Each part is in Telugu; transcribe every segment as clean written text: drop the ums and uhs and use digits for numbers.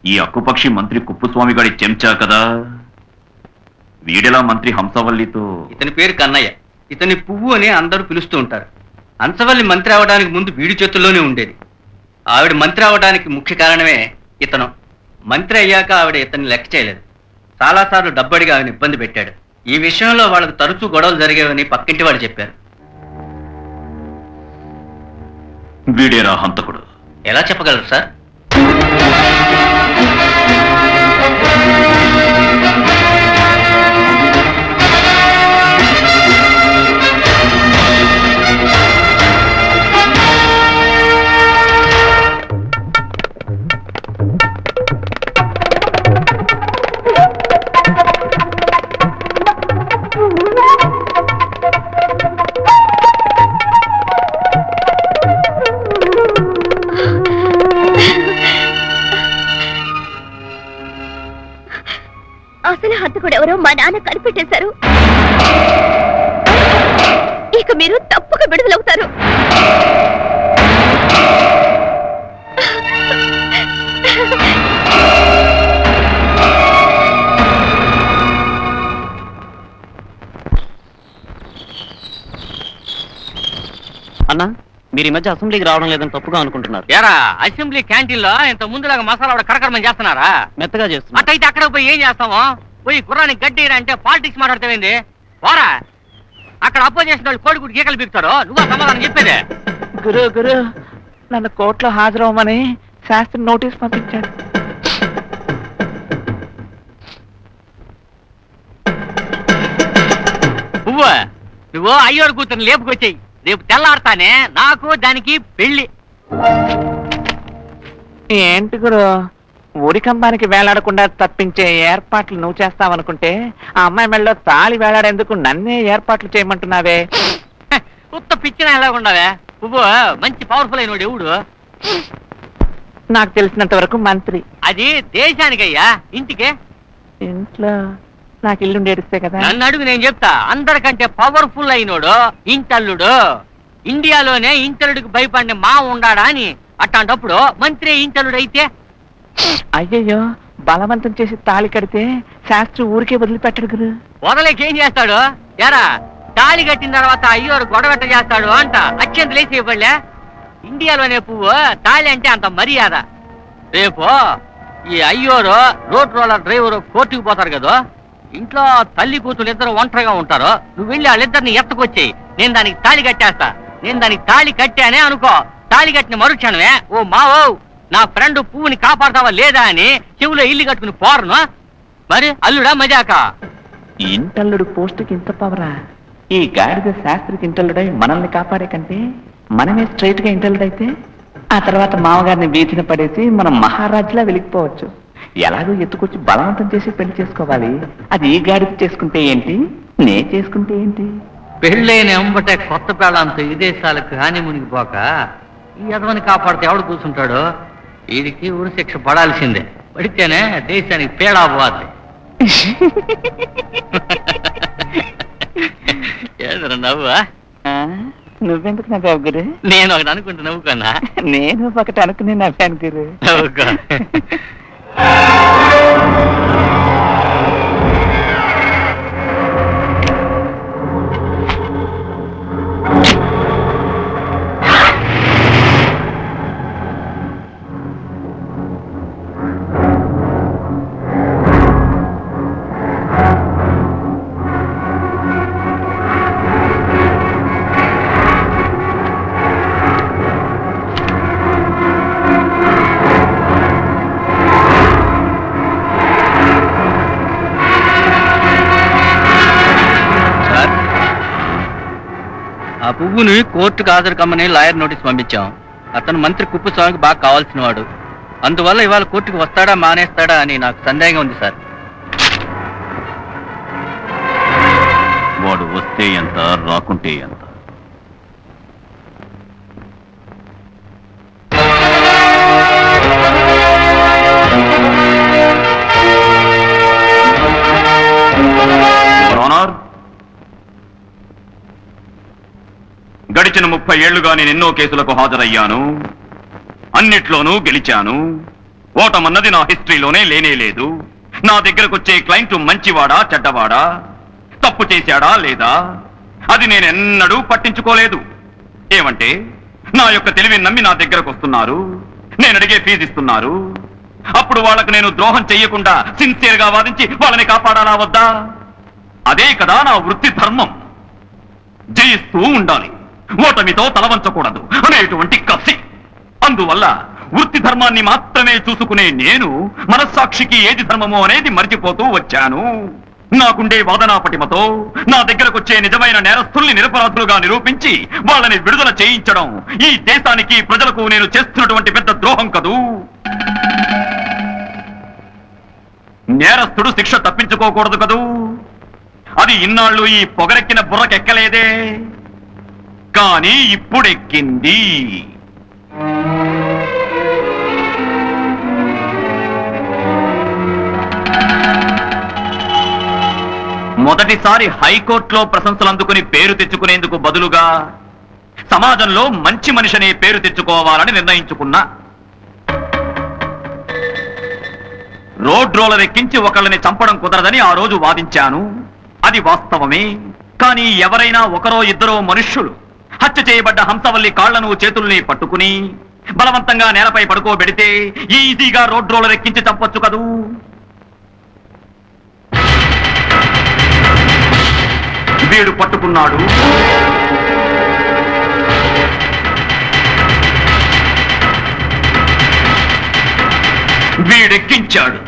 ఈ అక్కుపక్షి మంత్రి కుప్పుస్వామి గారి చెంచా కదా. వీడెలా మంత్రి హంసవల్లితో? ఇతని పేరు కన్నయ్య. ఇతని పువ్వు అని అందరూ పిలుస్తూ ఉంటారు. హంసవల్లి మంత్రి అవడానికి ముందు వీడి చేతుల్లోనే ఉండేది. ఆవిడ మంత్రి అవడానికి ముఖ్య కారణమే ఇతను. మంత్రి అయ్యాక ఆవిడ ఇతన్ని లెక్క చేయలేదు. చాలాసార్లు డబ్బడిగా ఆవిడ ఇబ్బంది పెట్టాడు. ఈ విషయంలో వాళ్ళకు తరచూ గొడవలు జరిగేవని పక్కింటి వాళ్ళు చెప్పారు. వీడేరా హంతకుడు? ఎలా చెప్పగలరు సార్? అసలు హంతకుడు ఎవరో మా నాన్న కనిపెట్టేశారు. ఇక మీరు తప్పక విడుదలవుతారు. అన్నా, మీరు ఈ మధ్య అసెంబ్లీకి రావడం లేదని తప్పుగా అనుకుంటున్నారు. ఎరా, అసెంబ్లీ క్యాంటీన్ లో ఇంత ముందులాగా మసాలా కరకరమని చేస్తున్నారా? మెత్తగా చేస్తున్నారు. అట్టయితే అక్కడ పోయి ఏం చేస్తామో? పోయి గుర్రానికి గడ్డి అంటే పాలిటిక్స్ మాట్లాడతావేంది? పోరా, అక్కడ అపోజిషన్ వాళ్ళు కోడిగుడ్డు గీకలు బిగుతారు. నువ్వు సమాధానం చెప్పేదే. గురు నన్ను కోర్టులో హాజరవ్వమని శాస్త్రి నోటీస్ పంపించాడు. నువ్వు అయ్యోరు కూతురు లేపుకొచ్చాయి. రేపు తెల్లాడతానే నాకు దానికి పెళ్లి. ఏంటి గురు, ఊరికంబానికి వేలాడకుండా తప్పించే ఏర్పాట్లు నువ్వు చేస్తావనుకుంటే ఆ అమ్మాయి మెళ్ళలో తాళి వేలాడేందుకు నన్నే ఏర్పాట్లు చేయమంటున్నావే? ఉత్త పిచ్చిన ఎలా ఉండవే? నువ్వు మంచి పవర్ఫుల్ అయినోడు ఎవడు? నాకు తెలిసినంత వరకు మంత్రి. అది దేశానికయ్యా, ఇంటికే. ఇంట్లో నాకు ఇల్లు ఏడిస్తే కదా. నన్ను అడుగు, నేను చెప్తా. అందరికంటే పవర్ఫుల్ అయినోడు ఇంటల్లుడు. ఇండియాలోనే ఇంటల్లుడికి భయపడిన మా ఉండాడా అని. అట్లాంటప్పుడు మంత్రి ఇంటల్లుడు అయితే? అయ్యయ్యో, బలవంతం చేసి తాళి కడితే శాస్త్రి ఊరికే వదిలిపెట్టడు గురు. వదలేకేం చేస్తాడు? ఎరా, తాళి కట్టిన తర్వాత అయ్యోరు గొడవెట్ట చేస్తాడు అంట. అత్యంత లేచి ఇవ్వలే. ఇండియాలోనే పువ్వు తాళి అంటే అంత మర్యాద. రేపు ఈ అయ్యోరు రోడ్ రోలర్ డ్రైవరు కోర్టుకు పోతారు కదా. ఇంట్లో తల్లి కూతురు ఇద్దరు ఒంటరిగా ఉంటారు. నువ్వు వెళ్ళి వాళ్ళిద్దరిని ఎత్తకొచ్చేయి. నేను దానికి తాళి కట్టేస్తా. నేను దానికి తాళి కట్టానే అనుకో. తాళి కట్టిన మరుక్షణమే, ఓ మావో, నా ఫ్రెండ్ పువ్వుని కాపాడతావా లేదా అని చెవులో ఇల్లు కట్టుకుని పోరను. మరి అల్లుడా మజాక? ఇంటల్లుడు పోస్టుకి ఇంత పవరా? ఈ గాడిద శాస్త్రికి ఇంటల్లుడై మనల్ని కాపాడే కంటే మనమే స్ట్రైట్ గా ఇంటల్లుడైతే ఆ తర్వాత మామగారిని వీధిన పడేసి మనం మహారాజులా వెలిగిపోవచ్చు. ఎలాగో ఎత్తుకొచ్చి బలవంతం చేసి పెళ్లి చేసుకోవాలి. అది ఈ గాడిద చేసుకుంటే ఏంటి, నే చేసుకుంటే ఏంటి? పెళ్ళైన ఎంబటే కొత్త పెళ్ళంతో విదేశాలకు హాని మునిగిపోక ఈ యదవని కాపాడితే ఎవడు కూర్చుంటాడు? వీడికి ఉరి శిక్ష పడాల్సిందే. పడితేనే దేశానికి పేడా పోవాలి. ఏదరా నవ్వా? నువ్వెందుకు నవ్వావు గురు? నేను ఒకటి అనుకుంటే నవ్వుకున్నా. నేను ఒకటి అనుకుని నవ్వాను గురు. నవ్వుకో. ఆ పువ్వుని కోర్టుకు హాజరు కమ్మని లాయర్ నోటీస్ పంపించాం. అతను మంత్రి కుప్పుస్వామికి బాగా కావాల్సిన వాడు. అందువల్ల ఇవాళ కోర్టుకు వస్తాడా మానేస్తాడా అని నాకు సందేహంగా ఉంది సార్. వాడు వస్తే ఎంత, రాకుంటే ఎంత? గడిచిన 30 ఏళ్లుగా నేను ఎన్నో కేసులకు హాజరయ్యాను. అన్నిట్లోనూ గెలిచాను. ఓటమన్నది నా హిస్టరీలోనే లేనే లేదు. నా దగ్గరకు వచ్చే క్లయింట్ మంచివాడా చెడ్డవాడా, తప్పు చేశాడా లేదా, అది నేనెన్నడూ పట్టించుకోలేదు. ఏమంటే నా యొక్క తెలివిని నమ్మి నా దగ్గరకు వస్తున్నారు, నేను అడిగే ఫీజు ఇస్తున్నారు. అప్పుడు వాళ్ళకు నేను ద్రోహం చెయ్యకుండా సిన్సియర్ గా వాదించి వాళ్ళని కాపాడాలా వద్దా? అదే కదా నా వృత్తి ధర్మం. జయిస్తూ ఉండాలి, ఓటమితో తలవంచకూడదు అనేటువంటి కసి. అందువల్ల వృత్తి ధర్మాన్ని మాత్రమే చూసుకునే నేను మనస్సాక్షికి ఏది ధర్మమో అనేది మర్చిపోతూ వచ్చాను. నాకుండే వాదనా పటిమతో నా దగ్గరకు వచ్చే నిజమైన నేరస్తుల్ని నిరపరాధులుగా నిరూపించి వాళ్ళని విడుదల చేయించడం ఈ దేశానికి ప్రజలకు నేను చేస్తున్నటువంటి పెద్ద ద్రోహం కదూ. నేరస్తుడు శిక్ష తప్పించుకోకూడదు కదూ. అది ఇన్నాళ్ళు ఈ పొగరెక్కిన బుర్రకెక్కలేదే, కానీ ఇప్పుడెక్కింది. మొదటిసారి హైకోర్టులో ప్రశంసలు అందుకుని పేరు తెచ్చుకునేందుకు బదులుగా సమాజంలో మంచి మనిషి అనే పేరు తెచ్చుకోవాలని నిర్ణయించుకున్నా. రోడ్ రోలర్ ఎక్కించి ఒకళ్ళని చంపడం కుదరదని ఆ రోజు వాదించాను. అది వాస్తవమే. కానీ ఎవరైనా ఒకరో ఇద్దరో మనుష్యులు హత్య చేయబడ్డ హంసవల్లి కాళ్లను చేతుల్ని పట్టుకుని బలవంతంగా నేలపై పడుకోబెడితే ఈజీగా రోడ్ రోలర్ ఎక్కించి చంపొచ్చు కదూ. వీడు పట్టుకున్నాడు, వీడెక్కించాడు.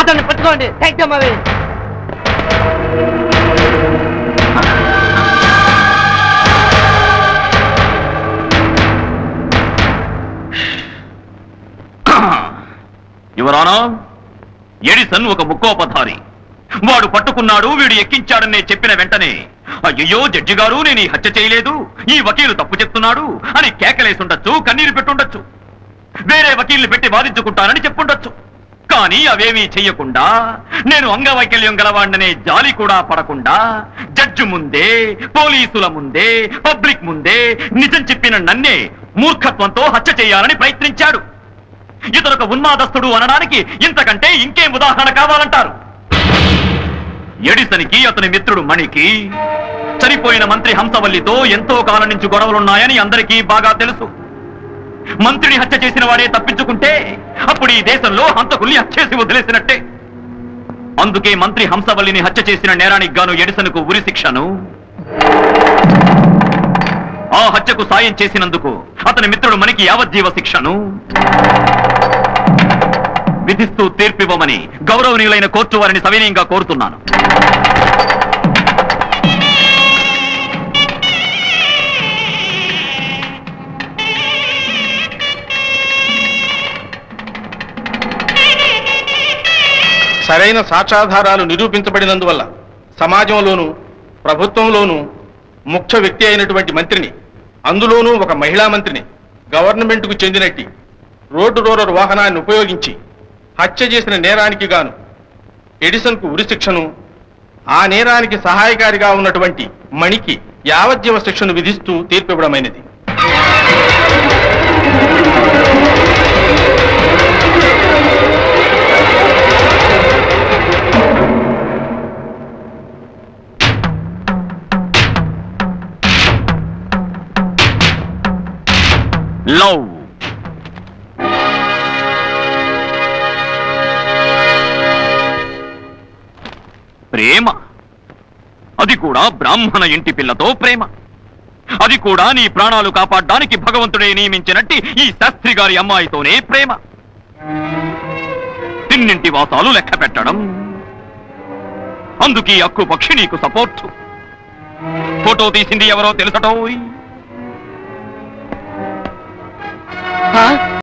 అతన్ని పట్టుకోండి, అవి యువరానా, ఎడిసన్ ఒక ముక్కోపధారి. వాడు పట్టుకున్నాడు, వీడు ఎక్కించాడని చెప్పిన వెంటనే అయ్యో జడ్జి గారు, నేను ఈ హత్య చేయలేదు, ఈ వకీలు తప్పు చెప్తున్నాడు అని కేకలేసుండొచ్చు, కన్నీరు పెట్టుండొచ్చు, వేరే వకీల్ని పెట్టి వాదించుకుంటానని చెప్పుండొచ్చు. కానీ అవేమీ చెయ్యకుండా నేను అంగవైకల్యం గలవాడిననే జాలి కూడా పడకుండా జడ్జి ముందే, పోలీసుల ముందే, పబ్లిక్ ముందే నిజం చెప్పిన నన్నే మూర్ఖత్వంతో హత్య చేయాలని ప్రయత్నించాడు. ఇతనొక ఉన్మాదస్తుడు అనడానికి ఇంతకంటే ఇంకేం ఉదాహరణ కావాలంటారు? ఎడిసన్కి, అతని మిత్రుడు మణికి చనిపోయిన మంత్రి హంసవల్లితో ఎంతో కాలం నుంచి గొడవలున్నాయని అందరికీ బాగా తెలుసు. మంత్రిని హత్య చేసిన వాడే తప్పించుకుంటే అప్పుడు ఈ దేశంలో హంతకుల్ని హత్య చేసి వదిలేసినట్టే. అందుకే మంత్రి హంసవల్లిని హత్య చేసిన నేరానికి గాను ఎడిసన్కు ఉరి శిక్షను, ఆ హత్యకు సాయం చేసినందుకు అతని మిత్రుడు మణికి యావజ్జీవ శిక్షను విధిస్తూ తీర్పివ్వమని గౌరవనీయులైన కోర్టు వారిని సవినయంగా కోరుతున్నాను. సరైన సాక్ష్యాధారాలు నిరూపించబడినందువల్ల సమాజంలోనూ ప్రభుత్వంలోనూ ముఖ్య వ్యక్తి అయినటువంటి మంత్రిని, అందులోనూ ఒక మహిళా మంత్రిని, గవర్నమెంట్కు చెందినట్టి రోడ్డు రోలర్ వాహనాన్ని ఉపయోగించి హత్య చేసిన నేరానికి గాను ఎడిసన్కు ఉరి శిక్షను, ఆ నేరానికి సహాయకారిగా ఉన్నటువంటి మణికి యావజ్జీవ శిక్షను విధిస్తూ తీర్పివ్వడమైనది. లవ్, ప్రేమ, అది కూడా బ్రాహ్మణ ఇంటి పిల్లతో ప్రేమ, అది కూడా నీ ప్రాణాలు కాపాడడానికి భగవంతుడే నియమించినట్టి ఈ శాస్త్రి గారి అమ్మాయితోనే ప్రేమ. తిన్నింటి వాసాలు లెక్క పెట్టడం, అందుకీ అక్కు పక్షి నీకు సపోర్టు. ఫోటో తీసింది ఎవరో తెలుసటోయ్.